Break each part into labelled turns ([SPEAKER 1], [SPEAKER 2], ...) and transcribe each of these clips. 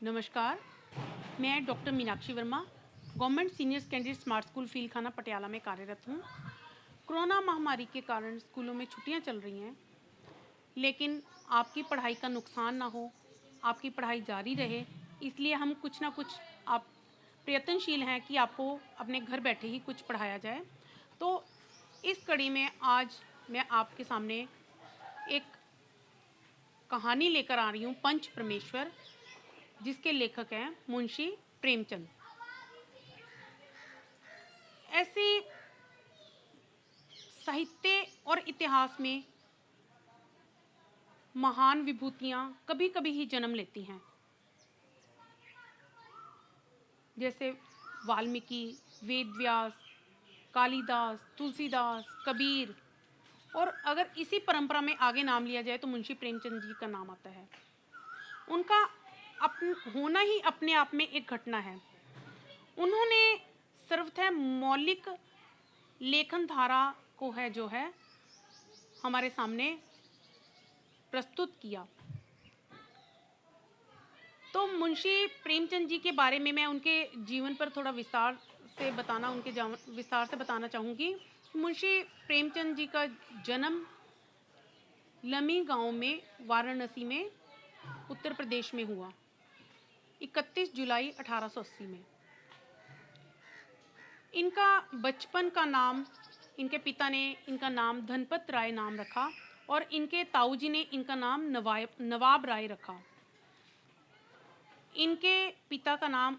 [SPEAKER 1] नमस्कार, मैं doctor Meenakshi Verma, government senior secondary smart school Feelkhana Patiala में कार्यरत हूँ। कोरोना महामारी के कारण स्कूलों में छुट्टियाँ चल रही हैं, लेकिन आपकी पढ़ाई का नुकसान ना हो, आपकी पढ़ाई जारी रहे, इसलिए हम कुछ ना कुछ आप प्रयत्नशील हैं कि आपको अपने घर बैठे ही कुछ पढ़ाया जाए। तो इस कड़ी में आज मैं आपके सामने एक कहानी लेकर आ रही हूँ, पंच परमेश्वर, जिसके लेखक हैं मुंशी प्रेमचंद। ऐसे साहित्य और इतिहास में महान विभूतियां कभी कभी ही जन्म लेती हैं, जैसे वाल्मीकि, वेदव्यास, कालिदास, तुलसीदास, कबीर। और अगर इसी परंपरा में आगे नाम लिया जाए तो मुंशी प्रेमचंद जी का नाम आता है। उनका होना ही अपने आप में एक घटना है। उन्होंने सर्वथा मौलिक लेखन धारा को जो है हमारे सामने प्रस्तुत किया। तो मुंशी प्रेमचंद जी के बारे में मैं उनके जीवन पर थोड़ा विस्तार से बताना चाहूँगी। मुंशी प्रेमचंद जी का जन्म लमी गांव में, वाराणसी में, उत्तर प्रदेश में हुआ 31 जुलाई 1880 में। इनका बचपन का नाम, इनके पिता ने इनका नाम धनपत राय नाम रखा और इनके ताऊजी ने इनका नाम नवाब राय रखा। इनके पिता का नाम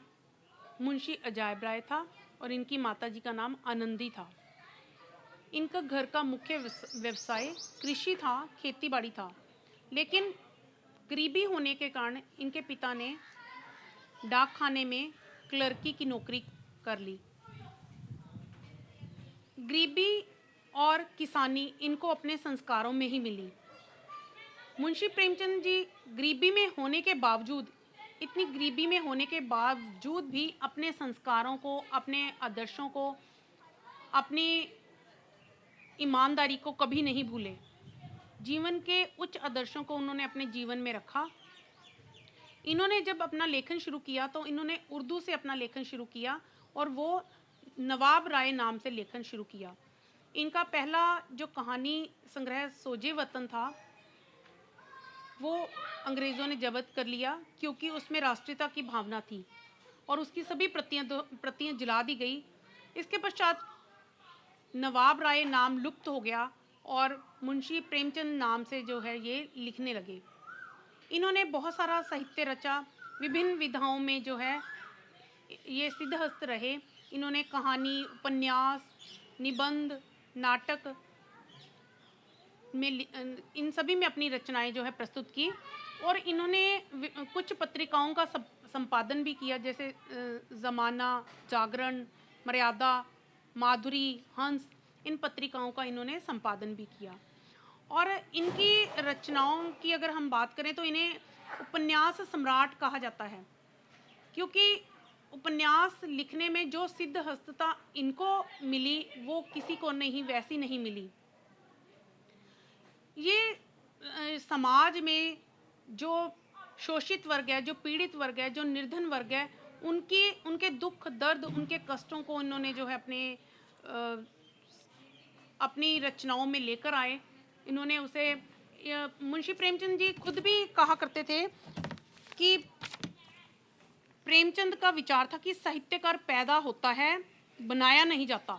[SPEAKER 1] मुंशी अजायब राय था और इनकी माताजी का नाम आनंदी था। इनका घर का मुख्य व्यवसाय कृषि था, खेती बाड़ी था, लेकिन गरीबी होने के कारण इनके पिता ने डाक खाने में क्लर्की की नौकरी कर ली। गरीबी और किसानी इनको अपने संस्कारों में ही मिली। मुंशी प्रेमचंद जी गरीबी में होने के बावजूद, इतनी गरीबी में होने के बावजूद भी अपने संस्कारों को, अपने आदर्शों को, अपनी ईमानदारी को कभी नहीं भूले। जीवन के उच्च आदर्शों को उन्होंने अपने जीवन में रखा। इन्होंने जब अपना लेखन शुरू किया तो इन्होंने उर्दू से अपना लेखन शुरू किया और वो नवाब राय नाम से लेखन शुरू किया। इनका पहला जो कहानी संग्रह सोजे वतन था वो अंग्रेज़ों ने जब्त कर लिया, क्योंकि उसमें राष्ट्रीयता की भावना थी और उसकी सभी प्रतियां जला दी गई। इसके पश्चात नवाब राय नाम लुप्त हो गया और मुंशी प्रेमचंद नाम से जो है ये लिखने लगे। इन्होंने बहुत सारा साहित्य रचा, विभिन्न विधाओं में जो है ये सिद्धहस्त रहे। इन्होंने कहानी, उपन्यास, निबंध, नाटक में, इन सभी में अपनी रचनाएं जो है प्रस्तुत की और इन्होंने कुछ पत्रिकाओं का संपादन भी किया, जैसे ज़माना, जागरण, मर्यादा, माधुरी, हंस। इन पत्रिकाओं का इन्होंने संपादन भी किया। और इनकी रचनाओं की अगर हम बात करें तो इन्हें उपन्यास सम्राट कहा जाता है, क्योंकि उपन्यास लिखने में जो सिद्धहस्तता इनको मिली वो किसी को नहीं, वैसी नहीं मिली। ये समाज में जो शोषित वर्ग है, जो पीड़ित वर्ग है, जो निर्धन वर्ग है, उनके दुख दर्द, उनके कष्टों को इन्होंने जो है अपनी रचनाओं में लेकर आए। इन्होंने उसे, मुंशी प्रेमचंद जी खुद भी कहा करते थे कि प्रेमचंद का विचार था कि साहित्यकार पैदा होता है, बनाया नहीं जाता,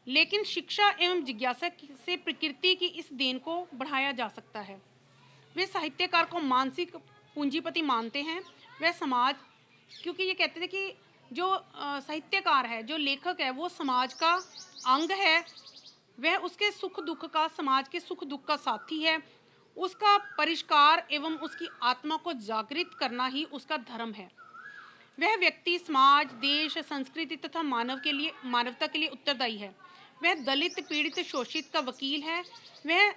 [SPEAKER 1] लेकिन शिक्षा एवं जिज्ञासा से प्रकृति की इस देन को बढ़ाया जा सकता है। वे साहित्यकार को मानसिक पूंजीपति मानते हैं। वह समाज, क्योंकि ये कहते थे कि जो साहित्यकार है, जो लेखक है, वो समाज का अंग है, वह उसके सुख दुख का, समाज के सुख दुख का साथी है। उसका परिष्कार एवं उसकी आत्मा को जागृत करना ही उसका धर्म है। वह व्यक्ति समाज, देश, संस्कृति तथा मानवता के लिए उत्तरदायी है। वह दलित, पीड़ित, शोषित का वकील है। वह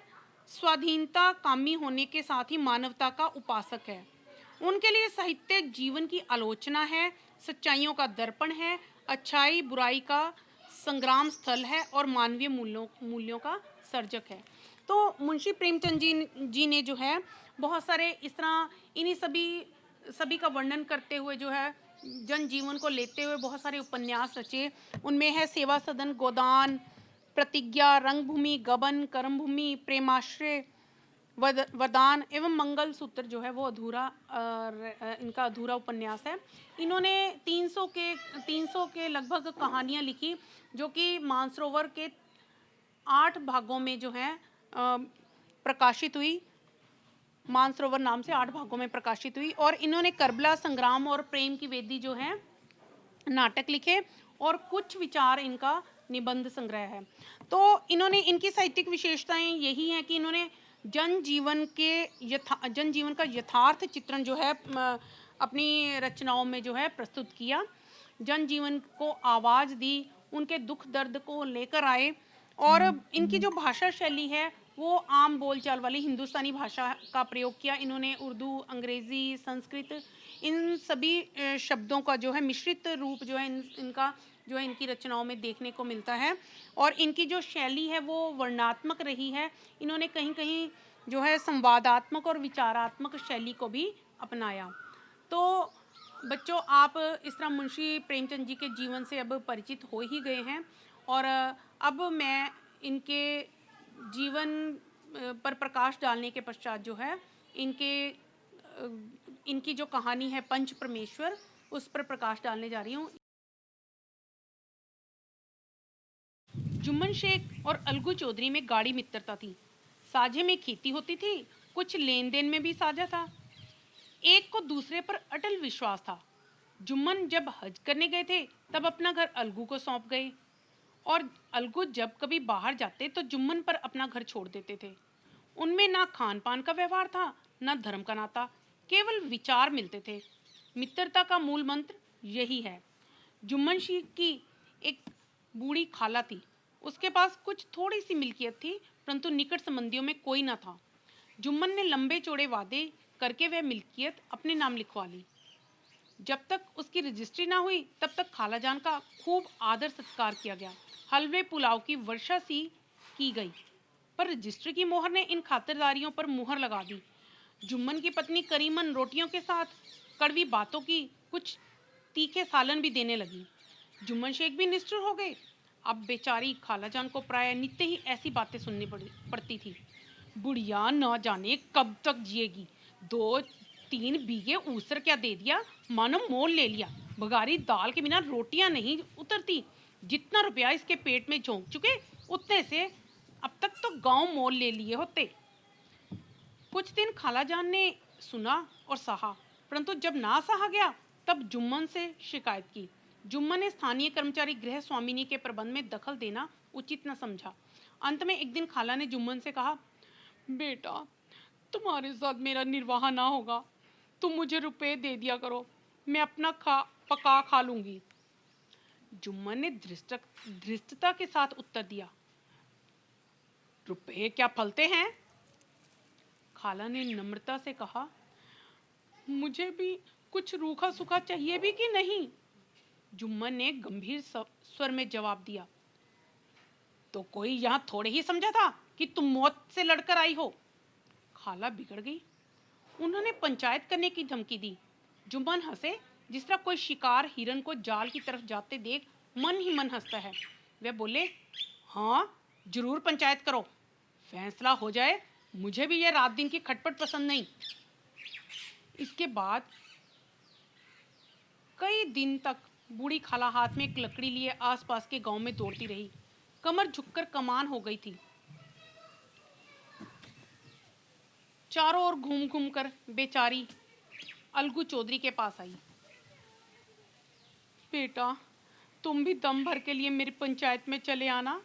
[SPEAKER 1] स्वाधीनता कामी होने के साथ ही मानवता का उपासक है। उनके लिए साहित्य जीवन की आलोचना है, सच्चाइयों का दर्पण है, अच्छाई बुराई का संग्राम स्थल है और मानवीय मूल्यों का सर्जक है। तो मुंशी प्रेमचंद जी ने जो है बहुत सारे इस तरह इन्हीं सभी सभी का वर्णन करते हुए जो है जनजीवन को लेते हुए बहुत सारे उपन्यास रचे। उनमें है सेवा सदन, गोदान, प्रतिज्ञा, रंगभूमि, गबन, कर्मभूमि, प्रेमाश्रय, वरदान एवं मंगल सूत्र जो है वो अधूरा इनका अधूरा उपन्यास है। इन्होंने 300 के लगभग कहानियाँ लिखी जो कि मानसरोवर के 8 भागों में जो है प्रकाशित हुई। मानसरोवर नाम से 8 भागों में प्रकाशित हुई। और इन्होंने करबला संग्राम और प्रेम की वेदी जो है नाटक लिखे और कुछ विचार इनका निबंध संग्रह है। तो इन्होंने इनकी साहित्यिक विशेषताएं यही हैं कि इन्होंने जनजीवन का यथार्थ चित्रण जो है अपनी रचनाओं में जो है प्रस्तुत किया, जनजीवन को आवाज़ दी, उनके दुख दर्द को लेकर आए। और इनकी जो भाषा शैली है वो आम बोलचाल वाली हिंदुस्तानी भाषा का प्रयोग किया। इन्होंने उर्दू, अंग्रेज़ी, संस्कृत इन सभी शब्दों का जो है मिश्रित रूप जो है इनका जो है इनकी रचनाओं में देखने को मिलता है। और इनकी जो शैली है वो वर्णनात्मक रही है। इन्होंने कहीं कहीं जो है संवादात्मक और विचारात्मक शैली को भी अपनाया। तो बच्चों, आप इस तरह मुंशी प्रेमचंद जी के जीवन से अब परिचित हो ही गए हैं। और अब मैं इनके जीवन पर प्रकाश डालने के पश्चात जो है इनकी जो कहानी है पंच परमेश्वर, उस पर प्रकाश डालने जा रही हूँ। जुम्मन शेख और अलगू चौधरी में गाढ़ी मित्रता थी। साझे में खेती होती थी, कुछ लेन देन में भी साझा था। एक को दूसरे पर अटल विश्वास था। जुम्मन जब हज करने गए थे तब अपना घर अलगू को सौंप गए और अलगू जब कभी बाहर जाते तो जुम्मन पर अपना घर छोड़ देते थे। उनमें ना खान पान का व्यवहार था, ना धर्म का नाता, केवल विचार मिलते थे। मित्रता का मूल मंत्र यही है। जुम्मन शेख की एक बूढ़ी खाला थी। उसके पास कुछ थोड़ी सी मिल्कियत थी, परंतु निकट संबंधियों में कोई न था। जुम्मन ने लंबे चौड़े वादे करके वह मिल्कियत अपने नाम लिखवा ली। जब तक उसकी रजिस्ट्री ना हुई तब तक खालाजान का खूब आदर सत्कार किया गया। हलवे पुलाव की वर्षा सी की गई, पर रजिस्ट्री की मोहर ने इन खातिरदारियों पर मुहर लगा दी। जुम्मन की पत्नी करीमन रोटियों के साथ कड़वी बातों की कुछ तीखे सालन भी देने लगी। जुम्मन शेख भी निष्ठुर हो गए। अब बेचारी खालाजान को प्राय नित्य ही ऐसी बातें सुननी पड़ती थी। बुढ़िया न जाने कब तक जिएगी, 2-3 बीघे ऊसर क्या दे दिया, मानो मोल ले लिया। बघारी दाल के बिना रोटियां नहीं उतरती। जितना रुपया इसके पेट में झोंक चुके उतने से अब तक तो गांव मोल ले लिए होते। कुछ दिन खालाजान ने सुना और सहा, परंतु जब ना सहा गया तब जुम्मन से शिकायत की। जुम्मन ने स्थानीय कर्मचारी गृह स्वामिनी के प्रबंध में दखल देना उचित न समझा। अंत में एक दिन खाला ने जुम्मन से कहा, बेटा, तुम्हारे साथ मेरा निर्वाह ना होगा, तुम मुझे रुपए दे दिया करो, मैं अपना पका खा लूंगी। जुम्मन ने धृष्टता के साथ उत्तर दिया, रुपए क्या फलते हैं? खाला ने नम्रता से कहा, मुझे भी कुछ रूखा सूखा चाहिए भी कि नहीं? जुम्मन ने गंभीर स्वर में जवाब दिया, तो कोई यहाँ थोड़े ही समझा था कि तुम मौत से लड़कर आई हो। खाला बिगड़ गई। उन्होंने पंचायत करने की धमकी दी। जुम्मन हंसे, जिस तरह कोई शिकार हिरन को जाल की तरफ जाते देख मन ही मन हंसता है। वे बोले, हाँ जरूर पंचायत करो, फैसला हो जाए। मुझे भी यह रात दिन की खटपट पसंद नहीं। इसके बाद कई दिन तक बूढ़ी खाला हाथ में एक लकड़ी लिए आसपास के गांव में दौड़ती रही। कमर झुककर कमान हो गई थी। चारों ओर घूम घूम कर बेचारी अलगू चौधरी के पास आई। बेटा, तुम भी दम भर के लिए मेरी पंचायत में चले आना।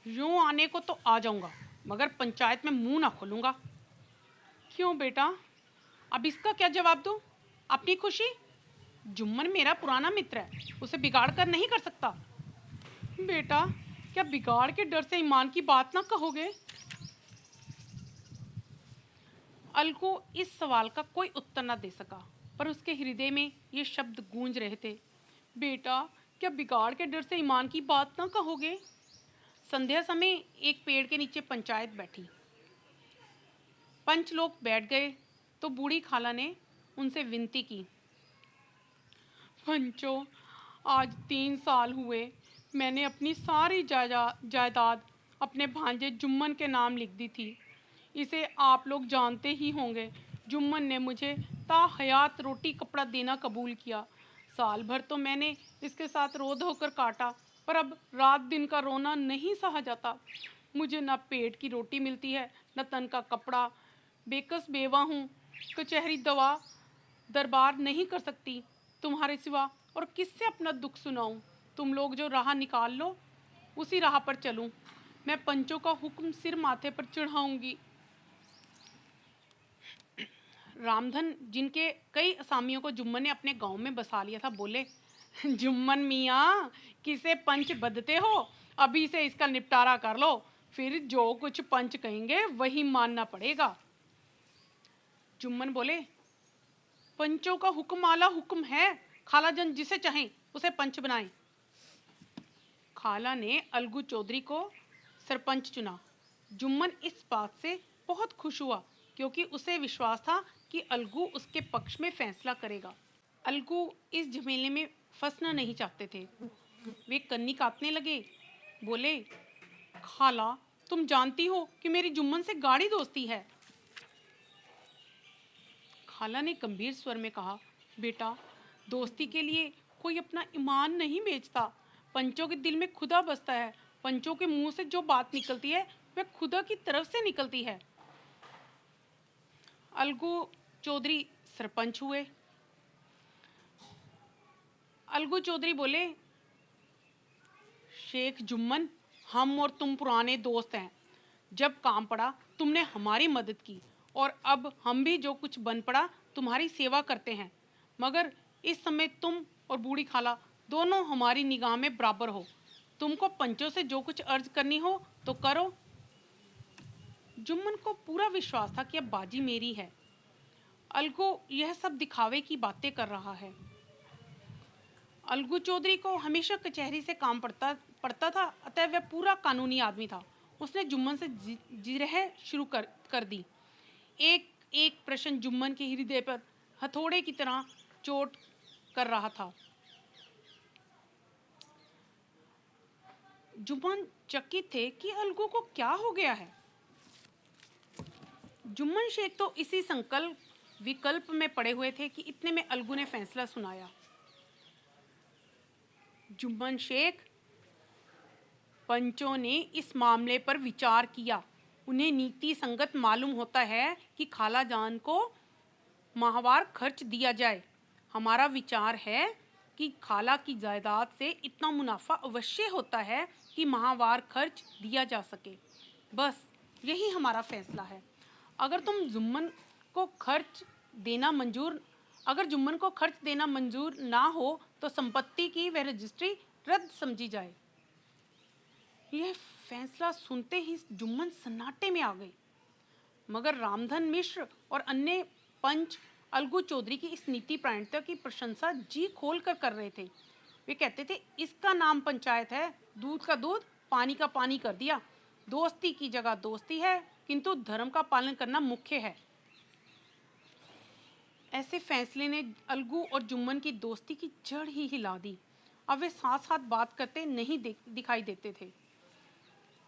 [SPEAKER 1] यूं आने को तो आ जाऊंगा, मगर पंचायत में मुंह ना खोलूंगा। क्यों बेटा, अब इसका क्या जवाब दूं? अपनी खुशी? जुम्मन मेरा पुराना मित्र है, उसे बिगाड़ कर नहीं कर सकता। बेटा, क्या बिगाड़ के डर से ईमान की बात ना कहोगे? अलगू इस सवाल का कोई उत्तर न दे सका, पर उसके हृदय में ये शब्द गूंज रहे थे, बेटा, क्या बिगाड़ के डर से ईमान की बात ना कहोगे? संध्या समय एक पेड़ के नीचे पंचायत बैठी। पंच लोग बैठ गए। तो बूढ़ी खाला ने उनसे विनती की, पंचो, आज 3 साल हुए मैंने अपनी सारी जायदाद अपने भांजे जुम्मन के नाम लिख दी थी। इसे आप लोग जानते ही होंगे। जुम्मन ने मुझे ताहयात रोटी कपड़ा देना कबूल किया। साल भर तो मैंने इसके साथ रो धोकर काटा, पर अब रात दिन का रोना नहीं सहा जाता। मुझे न पेट की रोटी मिलती है, न तन का कपड़ा। बेकस बेवा हूँ, कचहरी दवा दरबार नहीं कर सकती तुम्हारे सिवा, और किससे अपना दुख सुनाऊं। तुम लोग जो राह निकाल लो, उसी राह पर चलूं। मैं पंचों का हुक्म सिर माथे पर चढ़ाऊंगी। रामधन, जिनके कई असामियों को जुम्मन ने अपने गांव में बसा लिया था, बोले, जुम्मन मियाँ, किसे पंच बदते हो? अभी से इसका निपटारा कर लो, फिर जो कुछ पंच कहेंगे वही मानना पड़ेगा। जुम्मन बोले, पंचों का हुक्म आला हुक्म है। खालाजन जिसे चाहें उसे पंच बनाएं। खाला ने अलगू चौधरी को सरपंच चुना। जुम्मन इस बात से बहुत खुश हुआ, क्योंकि उसे विश्वास था कि अलगू उसके पक्ष में फैसला करेगा। अलगू इस झमेले में फंसना नहीं चाहते थे। वे कन्नी काटने लगे, बोले, खाला, तुम जानती हो कि मेरी जुम्मन से गाढ़ी दोस्ती है। खाला ने गंभीर स्वर में कहा, बेटा, दोस्ती के लिए कोई अपना ईमान नहीं बेचता। पंचों के दिल में खुदा बसता है। पंचों के मुंह से जो बात निकलती है वह खुदा की तरफ से निकलती है। अलगू चौधरी सरपंच हुए। अलगू चौधरी बोले, शेख जुम्मन, हम और तुम पुराने दोस्त हैं। जब काम पड़ा तुमने हमारी मदद की, और अब हम भी जो कुछ बन पड़ा तुम्हारी सेवा करते हैं। मगर इस समय तुम और बूढ़ी खाला दोनों हमारी निगाह में बराबर हो। तुमको पंचों से जो कुछ अर्ज करनी हो तो करो। जुम्मन को पूरा विश्वास था कि अब बाजी मेरी है। अलगू यह सब दिखावे की बातें कर रहा है। अलगू चौधरी को हमेशा कचहरी से काम पड़ता था, अतः वह पूरा कानूनी आदमी था। उसने जुम्मन से जिरह शुरू कर दी। एक एक प्रश्न जुम्मन के हृदय पर हथौड़े की तरह चोट कर रहा था। जुम्मन चकित थे कि अलगू को क्या हो गया है। जुम्मन शेख तो इसी विकल्प में पड़े हुए थे कि इतने में अलगू ने फैसला सुनाया। जुम्मन शेख, पंचों ने इस मामले पर विचार किया। उन्हें नीति संगत मालूम होता है कि खाला जान को माहवार खर्च दिया जाए। हमारा विचार है कि खाला की जायदाद से इतना मुनाफा अवश्य होता है कि माहवार खर्च दिया जा सके। बस यही हमारा फैसला है। अगर जुम्मन को खर्च देना मंजूर ना हो तो संपत्ति की वह रजिस्ट्री रद्द समझी जाए। यह फैसला सुनते ही जुम्मन सन्नाटे में आ गए। मगर रामधन मिश्र और अन्य पंच अलगू चौधरी की इस नीति प्रायणता की प्रशंसा जी खोल कर रहे थे। वे कहते थे, इसका नाम पंचायत है, दूध का दूध, पानी का पानी कर दिया। दोस्ती की जगह दोस्ती है, किंतु धर्म का पालन करना मुख्य है। ऐसे फैसले ने अलगू और जुम्मन की दोस्ती की जड़ ही हिला दी। अब वे साथ साथ बात करते नहीं दिखाई देते थे।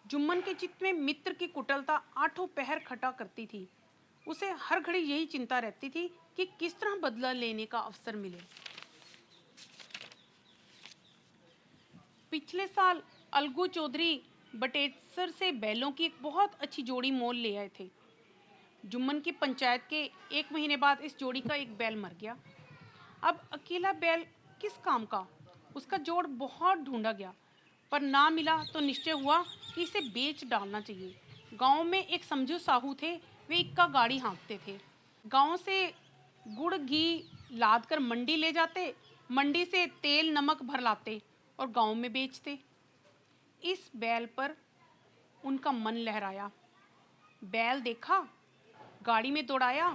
[SPEAKER 1] जुम्मन के चित्त में मित्र की कुटिलता आठों पहर खटा करती थी। उसे हर घड़ी यही चिंता रहती थी कि किस तरह बदला लेने का अवसर मिले। पिछले साल अलगू चौधरी बटेसर से बैलों की एक बहुत अच्छी जोड़ी मोल ले आए थे। जुम्मन की पंचायत के 1 महीने बाद इस जोड़ी का एक बैल मर गया। अब अकेला बैल किस काम का? उसका जोड़ बहुत ढूंढा गया, पर ना मिला तो निश्चय हुआ कि इसे बेच डालना चाहिए। गांव में एक समझू साहू थे, वे इक्का गाड़ी हाँकते थे। गांव से गुड़ घी लाद कर मंडी ले जाते, मंडी से तेल नमक भर लाते और गांव में बेचते। इस बैल पर उनका मन लहराया। बैल देखा, गाड़ी में दौड़ाया,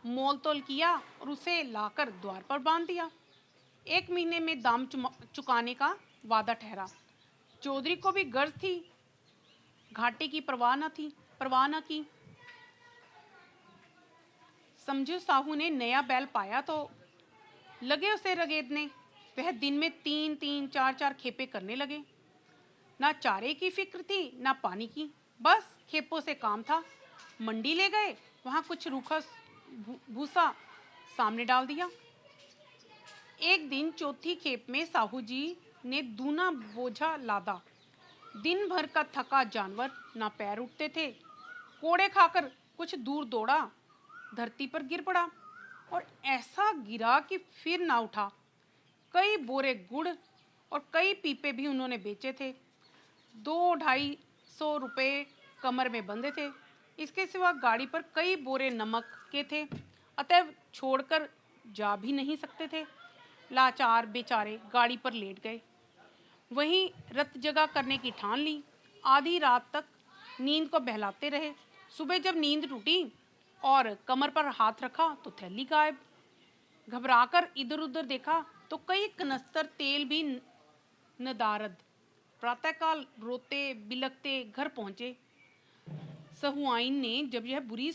[SPEAKER 1] मोल तोल किया और उसे लाकर द्वार पर बांध दिया। 1 महीने में दाम चुकाने का वादा ठहरा। चौधरी को भी गर्ज थी, घाटे की परवाह न की। समझू साहू ने नया बैल पाया तो लगे उसे रगेदने। वह दिन में 3-3, 4-4 खेपे करने लगे। ना चारे की फिक्र थी ना पानी की, बस खेपों से काम था। मंडी ले गए, वहां कुछ रूखा भूसा सामने डाल दिया। एक दिन चौथी खेप में साहू जी ने दूना बोझा लादा। दिन भर का थका जानवर ना पैर उठते थे, कोड़े खाकर कुछ दूर दौड़ा, धरती पर गिर पड़ा और ऐसा गिरा कि फिर ना उठा। कई बोरे गुड़ और कई पीपे भी उन्होंने बेचे थे। 200-250 रुपए कमर में बंधे थे। इसके सिवा गाड़ी पर कई बोरे नमक के थे, अतएव छोड़कर जा भी नहीं सकते थे। लाचार बेचारे गाड़ी पर लेट गए, वहीं रत जगा करने की ठान ली। आधी रात तक नींद को बहलाते रहे। सुबह जब नींद टूटी और कमर पर हाथ रखा तो थैली गायब। घबराकर इधर उधर देखा तो कई कनस्तर तेल भी नदारद। प्रातःकाल रोते बिलखते घर पहुंचे। सहुआइन ने जब यह बुरी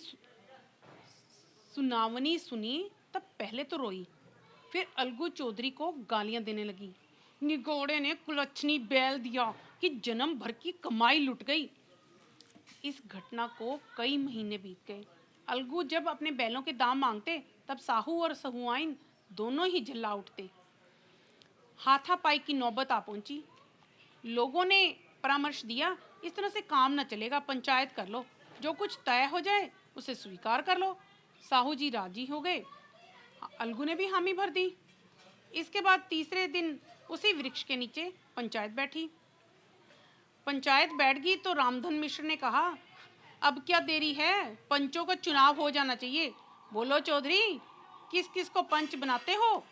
[SPEAKER 1] सुनावनी सुनी तब पहले तो रोई, फिर अलगू चौधरी को गालियां देने लगी। निगोड़े ने कुलच्छनी बैल दिया कि जन्म भर की कमाई लुट गई। इस घटना को कई महीने बीत गए। अलगू जब अपने बैलों के दाम मांगते तब साहू और सहुआइन दोनों ही झल्ला उठते। हाथापाई की नौबत आ पहुंची। लोगों ने परामर्श दिया, इस तरह से काम न चलेगा, पंचायत कर लो, जो कुछ तय हो जाए उसे स्वीकार कर लो। साहू जी राजी हो गए, अलगू ने भी हामी भर दी। इसके बाद तीसरे दिन उसी वृक्ष के नीचे पंचायत बैठी। पंचायत बैठ गई तो रामधन मिश्र ने कहा, अब क्या देरी है, पंचों का चुनाव हो जाना चाहिए। बोलो चौधरी, किस किस को पंच बनाते हो?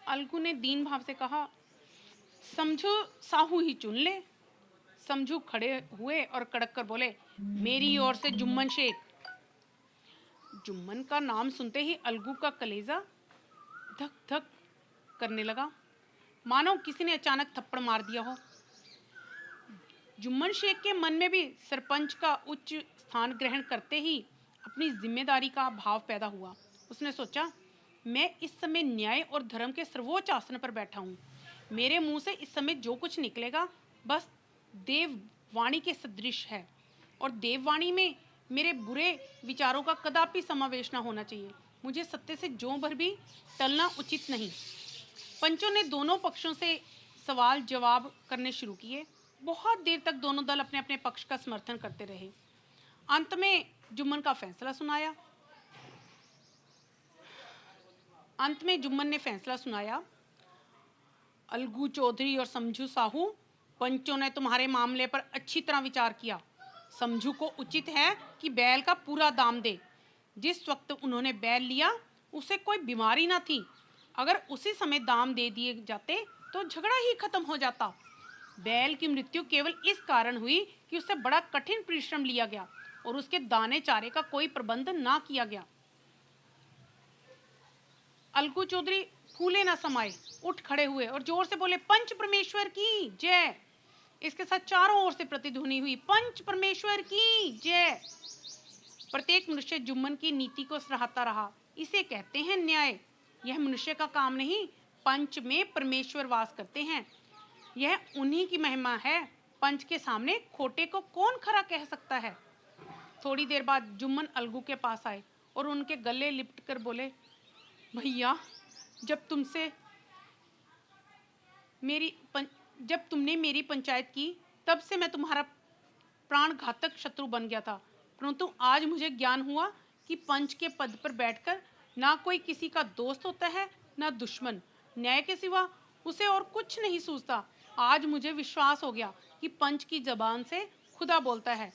[SPEAKER 1] अलगू ने दीन भाव से कहा, समझू साहू ही चुन ले। समझू खड़े हुए और कड़क कर बोले, मेरी ओर से जुम्मन शेख। जुम्मन का नाम सुनते ही अलगू का कलेजा धक धक करने लगा, मानो किसी ने अचानक थप्पड़ मार दिया हो। जुम्मन शेख के मन में भी सरपंच का उच्च स्थान ग्रहण करते ही अपनी जिम्मेदारी का भाव पैदा हुआ। उसने सोचा, मैं इस समय न्याय और धर्म के सर्वोच्च आसन पर बैठा हूँ। मेरे मुंह से इस समय जो कुछ निकलेगा बस देववाणी के सदृश है, और देववाणी में मेरे बुरे विचारों का कदापि समावेश न होना चाहिए। मुझे सत्य से ज्यों भर भी टलना उचित नहीं। पंचों ने दोनों पक्षों से सवाल जवाब करने शुरू किए। बहुत देर तक दोनों दल अपने अपने पक्ष का समर्थन करते रहे। अंत में जुम्मन का फैसला सुनाया। ने फैसला सुनाया, अलगू चौधरी और समझू साहू, पंचों ने तुम्हारे मामले पर अच्छी तरह विचार किया। समझू को उचित है कि बैल का पूरा दाम दे। जिस वक्त उन्होंने बैल लिया उसे कोई बीमारी ना थी। अगर उसी समय दाम दे दिए जाते तो झगड़ा ही खत्म हो जाता। बैल की मृत्यु केवल इस कारण हुई कि उसे बड़ा कठिन परिश्रम लिया गया और उसके दाने चारे का कोई प्रबंध ना किया गया। अलगू चौधरी फूले ना समाये, उठ खड़े हुए और जोर से बोले, पंच परमेश्वर की जय। इसके साथ चारों ओर से प्रतिध्वनि हुई, पंच परमेश्वर की जय। प्रत्येक मनुष्य जुम्मन की नीति को सराहता रहा। इसे कहते हैं न्याय। यह मनुष्य का काम नहीं, पंच में परमेश्वर वास करते हैं। यह उन्हीं की महिमा है। पंच के सामने खोटे को कौन खरा कह सकता है। थोड़ी देर बाद जुम्मन अलगू के पास आए और उनके गले लिपट कर बोले, भैया, जब तुमने मेरी पंचायत की तब से मैं तुम्हारा प्राण घातक शत्रु बन गया था, परंतु आज मुझे ज्ञान हुआ कि पंच के पद पर बैठकर ना कोई किसी का दोस्त होता है ना दुश्मन। न्याय के सिवा उसे और कुछ नहीं सूझता। आज मुझे विश्वास हो गया कि पंच की जबान से खुदा बोलता है।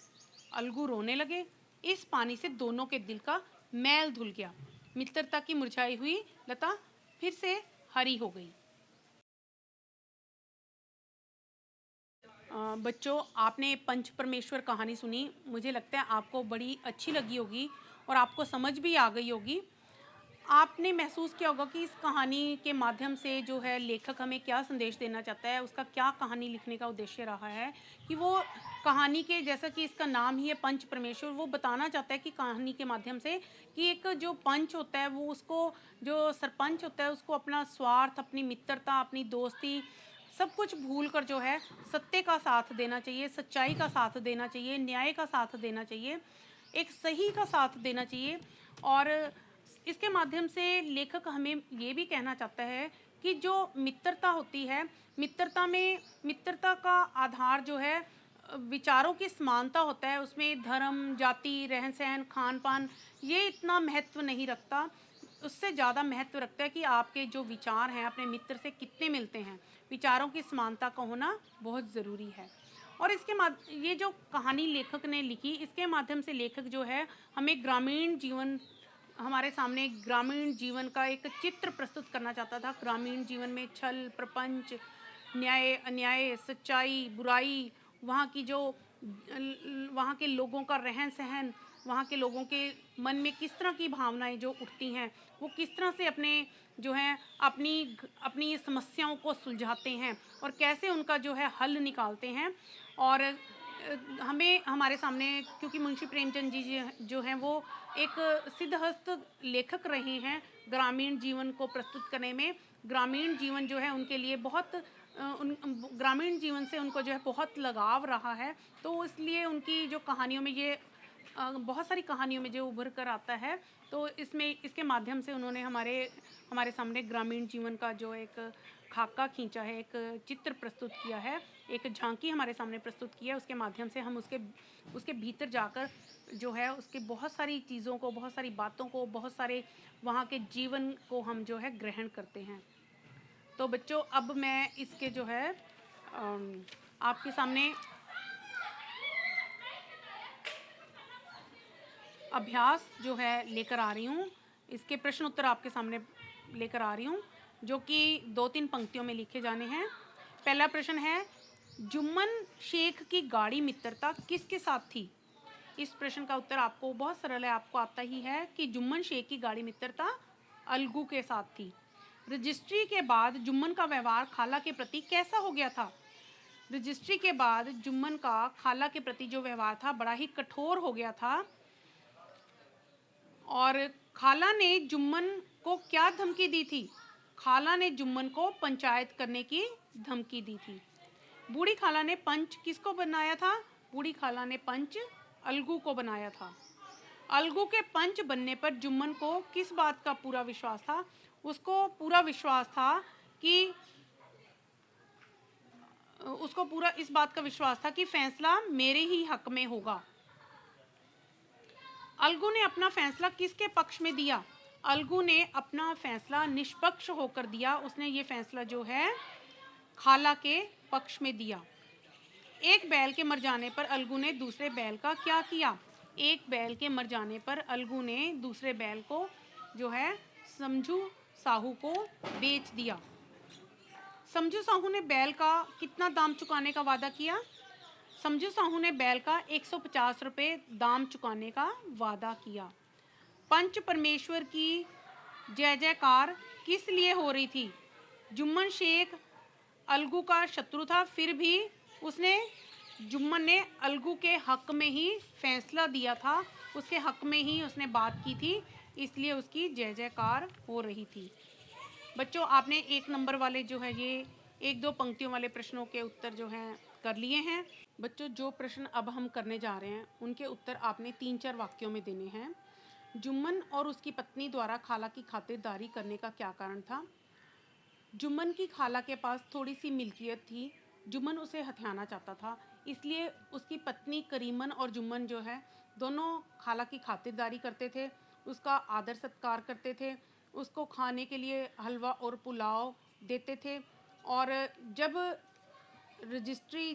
[SPEAKER 1] अलगू रोने लगे। इस पानी से दोनों के दिल का मैल धुल गया। मित्रता की मुरझाई हुई लता फिर से हरी हो गई। बच्चों, आपने पंच परमेश्वर कहानी सुनी। मुझे लगता है आपको बड़ी अच्छी लगी होगी और आपको समझ भी आ गई होगी। आपने महसूस किया होगा कि इस कहानी के माध्यम से जो है लेखक हमें क्या संदेश देना चाहता है, उसका क्या कहानी लिखने का उद्देश्य रहा है कि वो कहानी के, जैसा कि इसका नाम ही है पंच परमेश्वर, वो बताना चाहता है कि कहानी के माध्यम से कि एक जो पंच होता है वो उसको, जो सरपंच होता है उसको अपना स्वार्थ, अपनी मित्रता, अपनी दोस्ती सब कुछ भूल कर जो है सत्य का साथ देना चाहिए, सच्चाई का साथ देना चाहिए, न्याय का साथ देना चाहिए, एक सही का साथ देना चाहिए। और इसके माध्यम से लेखक हमें ये भी कहना चाहता है कि जो मित्रता होती है, मित्रता में, मित्रता का आधार जो है विचारों की समानता होता है, उसमें धर्म, जाति, रहन सहन, खान पान ये इतना महत्व नहीं रखता। उससे ज़्यादा महत्व रखता है कि आपके जो विचार हैं अपने मित्र से कितने मिलते हैं। विचारों की समानता का होना बहुत ज़रूरी है। और ये जो कहानी लेखक ने लिखी, इसके माध्यम से लेखक जो है हमें ग्रामीण जीवन, हमारे सामने ग्रामीण जीवन का एक चित्र प्रस्तुत करना चाहता था। ग्रामीण जीवन में छल, प्रपंच, न्याय, अन्याय, सच्चाई, बुराई, वहाँ की जो वहाँ के लोगों का रहन सहन, वहाँ के लोगों के मन में किस तरह की भावनाएं जो उठती हैं, वो किस तरह से अपने जो है अपनी समस्याओं को सुलझाते हैं और कैसे उनका जो है हल निकालते हैं। और हमें हमारे सामने, क्योंकि मुंशी प्रेमचंद जी जो हैं वो एक सिद्धहस्त लेखक रहे हैं ग्रामीण जीवन को प्रस्तुत करने में। ग्रामीण जीवन जो है उनके लिए बहुत ग्रामीण जीवन से उनको जो है बहुत लगाव रहा है, तो इसलिए उनकी जो कहानियों में ये बहुत सारी कहानियों में जो उभर कर आता है, तो इसके माध्यम से उन्होंने हमारे सामने ग्रामीण जीवन का जो एक खाका खींचा है, एक चित्र प्रस्तुत किया है, एक झांकी हमारे सामने प्रस्तुत किया है। उसके माध्यम से हम उसके भीतर जाकर जो है उसके बहुत सारी चीज़ों को, बहुत सारी बातों को, बहुत सारे वहाँ के जीवन को हम जो है ग्रहण करते हैं। तो बच्चों, अब मैं इसके जो है आपके सामने अभ्यास जो है लेकर आ रही हूँ। इसके प्रश्न उत्तर आपके सामने लेकर आ रही हूँ, जो कि 2-3 पंक्तियों में लिखे जाने हैं। पहला प्रश्न है, जुम्मन शेख की गाढ़ी मित्रता किसके साथ थी? इस प्रश्न का उत्तर आपको बहुत सरल है, आपको आता ही है कि जुम्मन शेख की गाढ़ी मित्रता अलगू के साथ थी। रजिस्ट्री के बाद जुम्मन का व्यवहार खाला के प्रति कैसा हो गया था? रजिस्ट्री के बाद जुम्मन का खाला के प्रति जो व्यवहार था बड़ा ही कठोर हो गया था। और खाला ने जुम्मन को क्या धमकी दी थी? खाला ने जुम्मन को पंचायत करने की धमकी दी थी। बूढ़ी खाला ने पंच किसको बनाया था? बूढ़ी खाला ने पंच अलगू को बनाया था। अलगू के पंच बनने पर जुम्मन को किस बात का पूरा विश्वास था? उसको पूरा इस बात का विश्वास था कि फैसला मेरे ही हक में होगा। अलगू ने अपना फैसला किसके पक्ष में दिया? अलगू ने अपना फैसला निष्पक्ष होकर दिया। उसने ये फैसला जो है खाला के पक्ष में दिया। एक बैल के मर जाने पर अलगू ने दूसरे बैल का क्या किया? एक बैल के मर जाने पर अलगू ने दूसरे बैल को जो है समझू साहू को बेच दिया। समझू साहू ने बैल का कितना दाम चुकाने का वादा किया? समझू साहू ने बैल का 150 रुपये दाम चुकाने का वादा किया। पंच परमेश्वर की जय जयकार किस लिए हो रही थी? जुम्मन शेख अलगू का शत्रु था, फिर भी जुम्मन ने अलगू के हक में ही फैसला दिया था, उसके हक में ही उसने बात की थी, इसलिए उसकी जय जयकार हो रही थी। बच्चों, आपने 1 नंबर वाले जो है ये 1-2 पंक्तियों वाले प्रश्नों के उत्तर जो हैं कर लिए हैं। बच्चों, जो प्रश्न अब हम करने जा रहे हैं उनके उत्तर आपने 3-4 वाक्यों में देने हैं। जुम्मन और उसकी पत्नी द्वारा खाला की खातिरदारी करने का क्या कारण था? जुम्मन की खाला के पास थोड़ी सी मिल्कियत थी, जुम्मन उसे हथियाना चाहता था, इसलिए उसकी पत्नी करीमन और जुम्मन जो है दोनों खाला की खातिरदारी करते थे, उसका आदर सत्कार करते थे, उसको खाने के लिए हलवा और पुलाव देते थे। और जब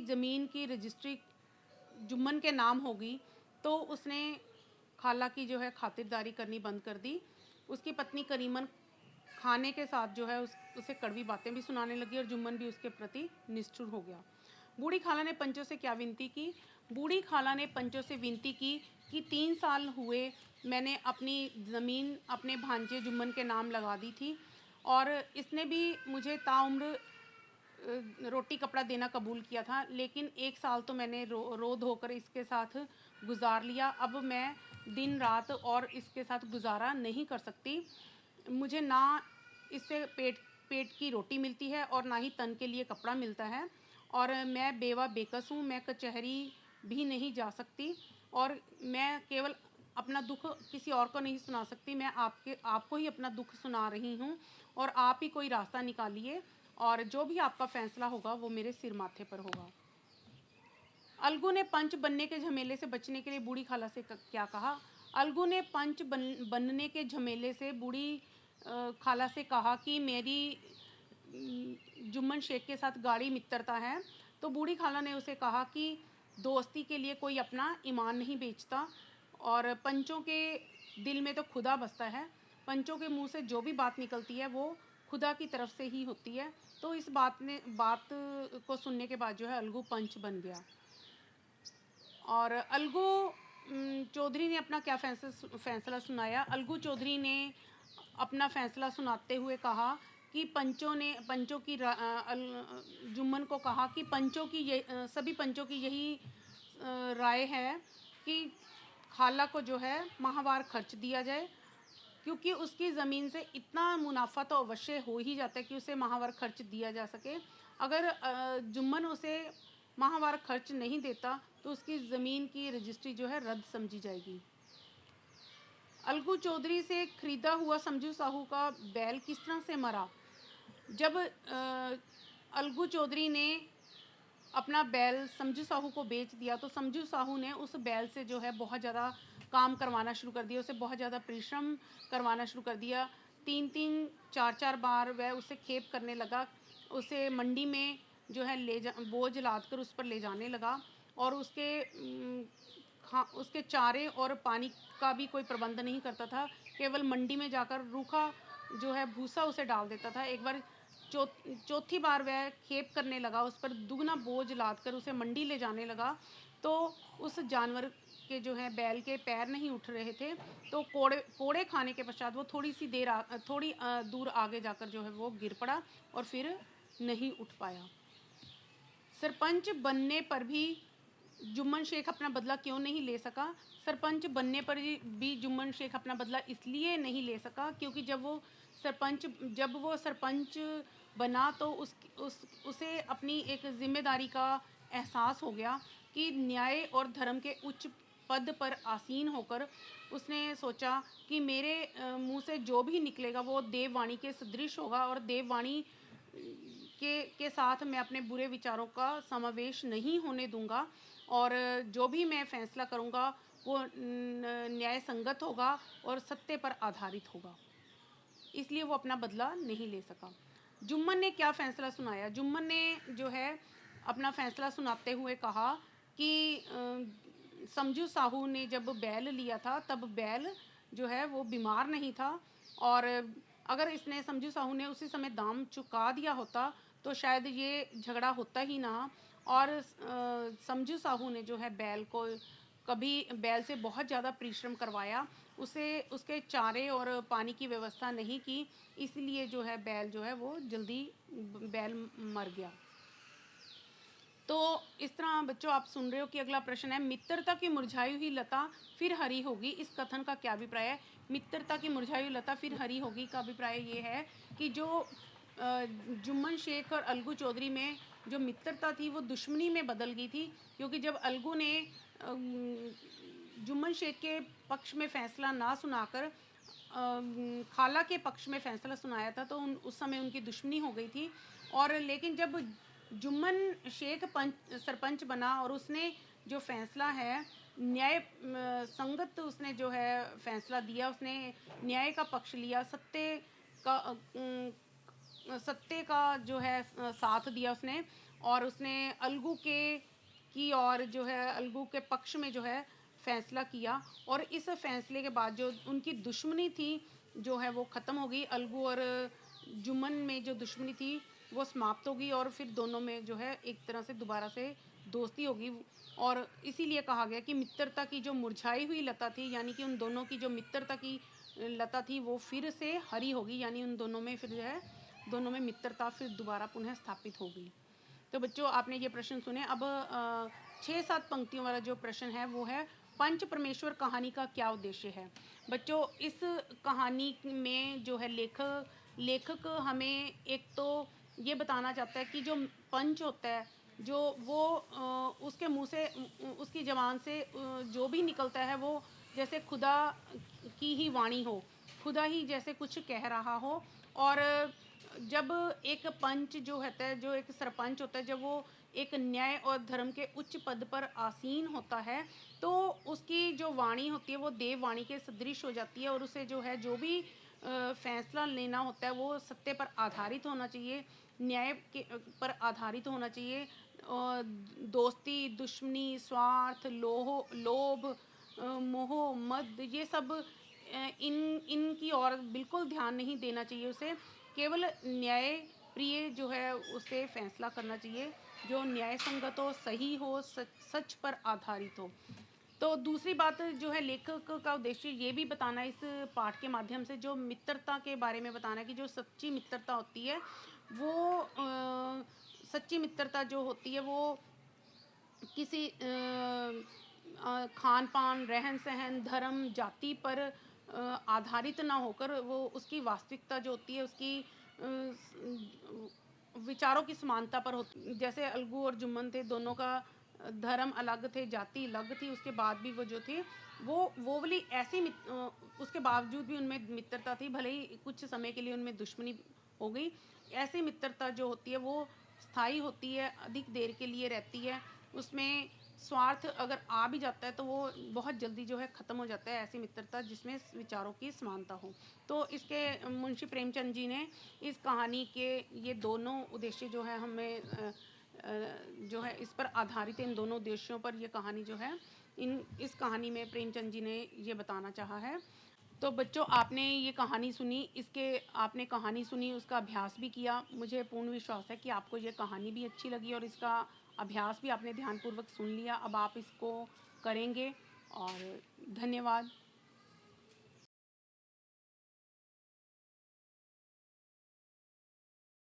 [SPEAKER 1] ज़मीन की रजिस्ट्री जुम्मन के नाम होगी तो उसने खाला की जो है खातिरदारी करनी बंद कर दी। उसकी पत्नी करीमन खाने के साथ जो है उसे कड़वी बातें भी सुनाने लगी और जुम्मन भी उसके प्रति निष्ठुर हो गया। बूढ़ी खाला ने पंचों से क्या विनती की? बूढ़ी खाला ने पंचों से विनती की कि 3 साल हुए मैंने अपनी ज़मीन अपने भांजे जुम्मन के नाम लगा दी थी और इसने भी मुझे ताउम्र रोटी कपड़ा देना कबूल किया था, लेकिन 1 साल तो मैंने रो धोकर इसके साथ गुजार लिया। अब मैं दिन रात और इसके साथ गुजारा नहीं कर सकती। मुझे ना इससे पेट की रोटी मिलती है और ना ही तन के लिए कपड़ा मिलता है, और मैं बेवा बेकस हूँ। मैं कचहरी भी नहीं जा सकती, और मैं केवल अपना दुख किसी और को नहीं सुना सकती। मैं आपको ही अपना दुख सुना रही हूँ, और आप ही कोई रास्ता निकालिए, और जो भी आपका फैसला होगा वो मेरे सिर माथे पर होगा। अलगू ने पंच बनने के झमेले से बचने के लिए बूढ़ी खाला से क्या कहा? अलगू ने पंच बनने के झमेले से बूढ़ी खाला से कहा कि मेरी जुम्मन शेख के साथ गाढ़ी मित्रता है। तो बूढ़ी खाला ने उसे कहा कि दोस्ती के लिए कोई अपना ईमान नहीं बेचता, और पंचों के दिल में तो खुदा बसता है। पंचों के मुंह से जो भी बात निकलती है वो खुदा की तरफ से ही होती है। तो इस बात को सुनने के बाद जो है अलगू पंच बन गया। और अलगू चौधरी ने अपना क्या फैसला सुनाया? अलगू चौधरी ने अपना फैसला सुनाते हुए कहा कि पंचों की जुम्मन को कहा कि सभी पंचों की यही राय है कि खाला को जो है माहवार खर्च दिया जाए, क्योंकि उसकी ज़मीन से इतना मुनाफा तो अवश्य हो ही जाता है कि उसे माहवार खर्च दिया जा सके। अगर जुम्मन उसे माहवार खर्च नहीं देता तो उसकी ज़मीन की रजिस्ट्री जो है रद्द समझी जाएगी। अलगू चौधरी से खरीदा हुआ समझू साहू का बैल किस तरह से मरा? जब अलगू चौधरी ने अपना बैल समझू साहू को बेच दिया तो समझू साहू ने उस बैल से जो है बहुत ज़्यादा काम करवाना शुरू कर दिया, उसे बहुत ज़्यादा परिश्रम करवाना शुरू कर दिया। 3-3, 4-4 बार वह उसे खेप करने लगा, उसे मंडी में जो है बोझ लाद कर उस पर ले जाने लगा, और उसके चारे और पानी का भी कोई प्रबंध नहीं करता था। केवल मंडी में जाकर रूखा जो है भूसा उसे डाल देता था। एक बार चौथी बार वह खेप करने लगा, उस पर दुगना बोझ लाद कर उसे मंडी ले जाने लगा, तो उस जानवर के जो है बैल के पैर नहीं उठ रहे थे, तो कोड़े खाने के पश्चात वो थोड़ी दूर आगे जाकर जो है वो गिर पड़ा और फिर नहीं उठ पाया। सरपंच बनने पर भी जुम्मन शेख अपना बदला क्यों नहीं ले सका? सरपंच बनने पर भी जुम्मन शेख अपना बदला इसलिए नहीं ले सका क्योंकि जब वो सरपंच बना तो उसे अपनी एक जिम्मेदारी का एहसास हो गया कि न्याय और धर्म के उच्च पद पर आसीन होकर उसने सोचा कि मेरे मुंह से जो भी निकलेगा वो देववाणी के सदृश होगा, और देववाणी के साथ मैं अपने बुरे विचारों का समावेश नहीं होने दूंगा, और जो भी मैं फैसला करूंगा वो न्याय संगत होगा और सत्य पर आधारित होगा। इसलिए वो अपना बदला नहीं ले सका। जुम्मन ने क्या फैसला सुनाया? जुम्मन ने जो है अपना फैसला सुनाते हुए कहा कि समझू साहू ने जब बैल लिया था तब बैल जो है वो बीमार नहीं था, और अगर इसने समझू साहू ने उसी समय दाम चुका दिया होता तो शायद ये झगड़ा होता ही ना। और समझू साहू ने जो है बैल से बहुत ज़्यादा परिश्रम करवाया, उसके चारे और पानी की व्यवस्था नहीं की, इसलिए जो है बैल जो है वो जल्दी बैल मर गया। तो इस तरह बच्चों आप सुन रहे हो कि अगला प्रश्न है, मित्रता की मुरझाई हुई लता फिर हरी होगी, इस कथन का क्या अभिप्राय है? मित्रता की मुरझाई हुई लता फिर हरी होगी का अभिप्राय ये है कि जो जुम्मन शेख और अलगू चौधरी में जो मित्रता थी वो दुश्मनी में बदल गई थी, क्योंकि जब अलगू ने जुम्मन शेख के पक्ष में फैसला ना सुनाकर खाला के पक्ष में फैसला सुनाया था तो उस समय उनकी दुश्मनी हो गई थी। और लेकिन जब जुम्मन शेख सरपंच बना और उसने जो फैसला है न्याय संगत उसने जो है फैसला दिया, उसने न्याय का पक्ष लिया, सत्य का जो है साथ दिया उसने, और उसने अलगू के पक्ष में जो है फैसला किया, और इस फैसले के बाद जो उनकी दुश्मनी थी जो है वो ख़त्म हो गई। अलगू और जुम्मन में जो दुश्मनी थी वो समाप्त होगी, और फिर दोनों में जो है एक तरह से दोबारा से दोस्ती होगी। और इसीलिए कहा गया कि मित्रता की जो मुरझाई हुई लता थी, यानी कि उन दोनों की जो मित्रता की लता थी वो फिर से हरी होगी, यानी उन दोनों में फिर जो है दोनों में मित्रता फिर दोबारा पुनः स्थापित हो गई। तो बच्चों आपने ये प्रश्न सुने। अब 6-7 पंक्तियों वाला जो प्रश्न है वो है, पंच परमेश्वर कहानी का क्या उद्देश्य है। बच्चों इस कहानी में जो है लेखक हमें एक तो ये बताना चाहता है कि जो पंच होता है, जो वो उसके मुंह से उसकी ज़बान से जो भी निकलता है वो जैसे खुदा की ही वाणी हो, खुदा ही जैसे कुछ कह रहा हो। और जब एक पंच जो होता है, जो एक सरपंच होता है, जब वो एक न्याय और धर्म के उच्च पद पर आसीन होता है तो उसकी जो वाणी होती है वो देव वाणी के सदृश हो जाती है, और उसे जो है जो भी फैसला लेना होता है वो सत्य पर आधारित होना चाहिए, न्याय के पर आधारित होना चाहिए। दोस्ती, दुश्मनी, स्वार्थ, लोभ, मोह, मद, ये सब इनकी ओर बिल्कुल ध्यान नहीं देना चाहिए उसे। केवल न्याय प्रिय जो है उसे फैसला करना चाहिए, जो न्याय संगत हो, सही हो, सच पर आधारित हो। तो दूसरी बात जो है, लेखक का उद्देश्य ये भी बताना है इस पाठ के माध्यम से, जो मित्रता के बारे में बताना है कि जो सच्ची मित्रता होती है वो सच्ची मित्रता जो होती है वो किसी खान पान, रहन सहन, धर्म, जाति पर आधारित ना होकर वो उसकी वास्तविकता जो होती है उसकी विचारों की समानता पर होती। जैसे अलगू और जुम्मन थे, दोनों का धर्म अलग थे, जाति अलग थी, उसके बाद भी वो जो थे वो वाली ऐसी उसके बावजूद भी उनमें मित्रता थी, भले ही कुछ समय के लिए उनमें दुश्मनी हो गई। ऐसी मित्रता जो होती है वो स्थायी होती है, अधिक देर के लिए रहती है, उसमें स्वार्थ अगर आ भी जाता है तो वो बहुत जल्दी जो है ख़त्म हो जाता है। ऐसी मित्रता जिसमें विचारों की समानता हो। तो इसके मुंशी प्रेमचंद जी ने इस कहानी के ये दोनों उद्देश्य जो है हमें जो है इस पर आधारित, इन दोनों उद्देश्यों पर ये कहानी जो है इस कहानी में प्रेमचंद जी ने ये बताना चाहा है। तो बच्चों आपने ये कहानी सुनी, आपने कहानी सुनी, उसका अभ्यास भी किया। मुझे पूर्ण विश्वास है कि आपको ये कहानी भी अच्छी लगी और इसका अभ्यास भी आपने ध्यानपूर्वक सुन लिया। अब आप इसको करेंगे और धन्यवाद।